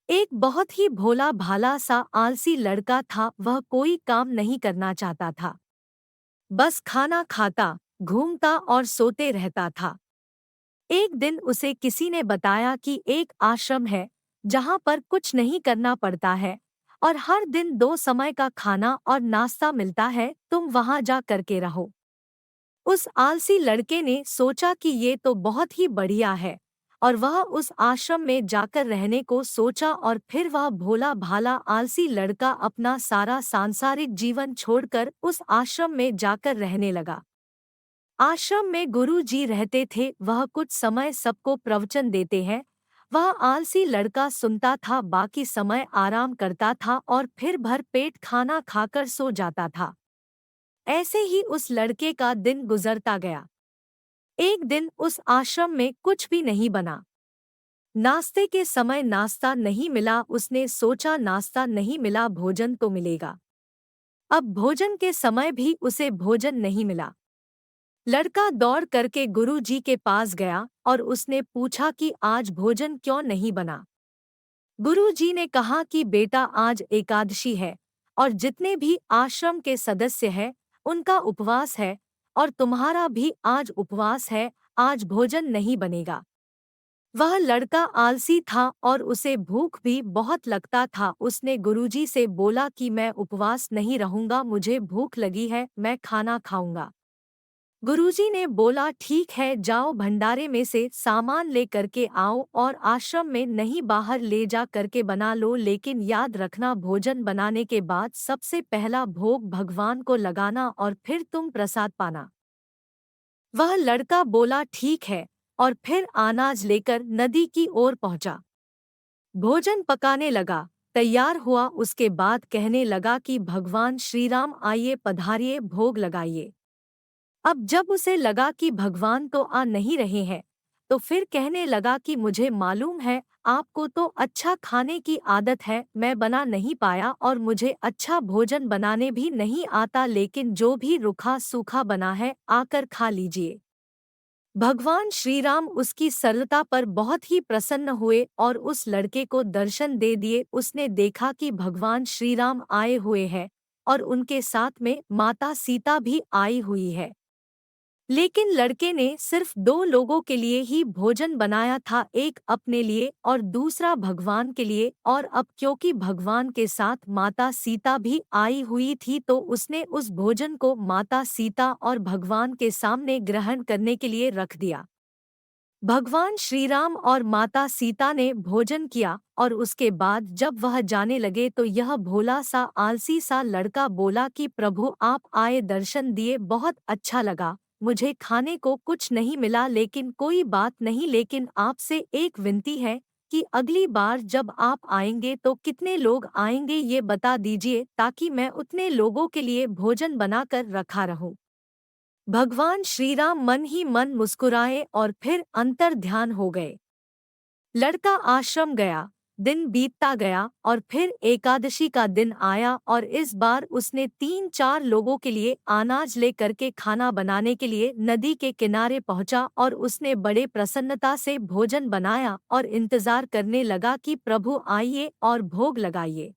एक बहुत ही भोला भाला सा आलसी लड़का था। वह कोई काम नहीं करना चाहता था, बस खाना खाता, घूमता और सोते रहता था। एक दिन उसे किसी ने बताया कि एक आश्रम है जहाँ पर कुछ नहीं करना पड़ता है और हर दिन 2 समय का खाना और नाश्ता मिलता है, तुम वहाँ जा करके रहो। उस आलसी लड़के ने सोचा कि ये तो बहुत ही बढ़िया है और वह उस आश्रम में जाकर रहने को सोचा। और फिर वह भोला भाला आलसी लड़का अपना सारा सांसारिक जीवन छोड़कर उस आश्रम में जाकर रहने लगा। आश्रम में गुरु जी रहते थे, वह कुछ समय सबको प्रवचन देते हैं। वह आलसी लड़का सुनता था, बाकी समय आराम करता था और फिर भर पेट खाना खाकर सो जाता था। ऐसे ही उस लड़के का दिन गुजरता गया। एक दिन उस आश्रम में कुछ भी नहीं बना। नाश्ते के समय नाश्ता नहीं मिला। उसने सोचा नाश्ता नहीं मिला, भोजन तो मिलेगा। अब भोजन के समय भी उसे भोजन नहीं मिला। लड़का दौड़ करके गुरु जी के पास गया और उसने पूछा कि आज भोजन क्यों नहीं बना। गुरु जी ने कहा कि बेटा, आज एकादशी है और जितने भी आश्रम के सदस्य हैं उनका उपवास है और तुम्हारा भी आज उपवास है, आज भोजन नहीं बनेगा। वह लड़का आलसी था और उसे भूख भी बहुत लगता था। उसने गुरुजी से बोला कि मैं उपवास नहीं रहूंगा, मुझे भूख लगी है, मैं खाना खाऊंगा। गुरुजी ने बोला ठीक है, जाओ भंडारे में से सामान ले करके आओ और आश्रम में नहीं बाहर ले जा करके बना लो, लेकिन याद रखना भोजन बनाने के बाद सबसे पहला भोग भगवान को लगाना और फिर तुम प्रसाद पाना। वह लड़का बोला ठीक है और फिर अनाज लेकर नदी की ओर पहुंचा। भोजन पकाने लगा, तैयार हुआ, उसके बाद कहने लगा कि भगवान श्री राम आइए, पधारिए, भोग लगाइए। अब जब उसे लगा कि भगवान तो आ नहीं रहे हैं, तो फिर कहने लगा कि मुझे मालूम है आपको तो अच्छा खाने की आदत है, मैं बना नहीं पाया और मुझे अच्छा भोजन बनाने भी नहीं आता, लेकिन जो भी रूखा सूखा बना है आकर खा लीजिए। भगवान श्री राम उसकी सरलता पर बहुत ही प्रसन्न हुए और उस लड़के को दर्शन दे दिए। उसने देखा कि भगवान श्री राम आए हुए हैं और उनके साथ में माता सीता भी आई हुई है। लेकिन लड़के ने सिर्फ 2 लोगों के लिए ही भोजन बनाया था, एक अपने लिए और दूसरा भगवान के लिए। और अब क्योंकि भगवान के साथ माता सीता भी आई हुई थी, तो उसने उस भोजन को माता सीता और भगवान के सामने ग्रहण करने के लिए रख दिया। भगवान श्री राम और माता सीता ने भोजन किया और उसके बाद जब वह जाने लगे तो यह भोला सा आलसी सा लड़का बोला कि प्रभु, आप आए, दर्शन दिए, बहुत अच्छा लगा। मुझे खाने को कुछ नहीं मिला, लेकिन कोई बात नहीं, लेकिन आपसे एक विनती है कि अगली बार जब आप आएंगे तो कितने लोग आएंगे ये बता दीजिए, ताकि मैं उतने लोगों के लिए भोजन बनाकर रखा रहूं। भगवान श्री राम मन ही मन मुस्कुराए और फिर अंतर ध्यान हो गए। लड़का आश्रम गया, दिन बीतता गया और फिर एकादशी का दिन आया और इस बार उसने 3-4 लोगों के लिए अनाज ले करके खाना बनाने के लिए नदी के किनारे पहुंचा और उसने बड़े प्रसन्नता से भोजन बनाया और इंतजार करने लगा कि प्रभु आइए और भोग लगाइए।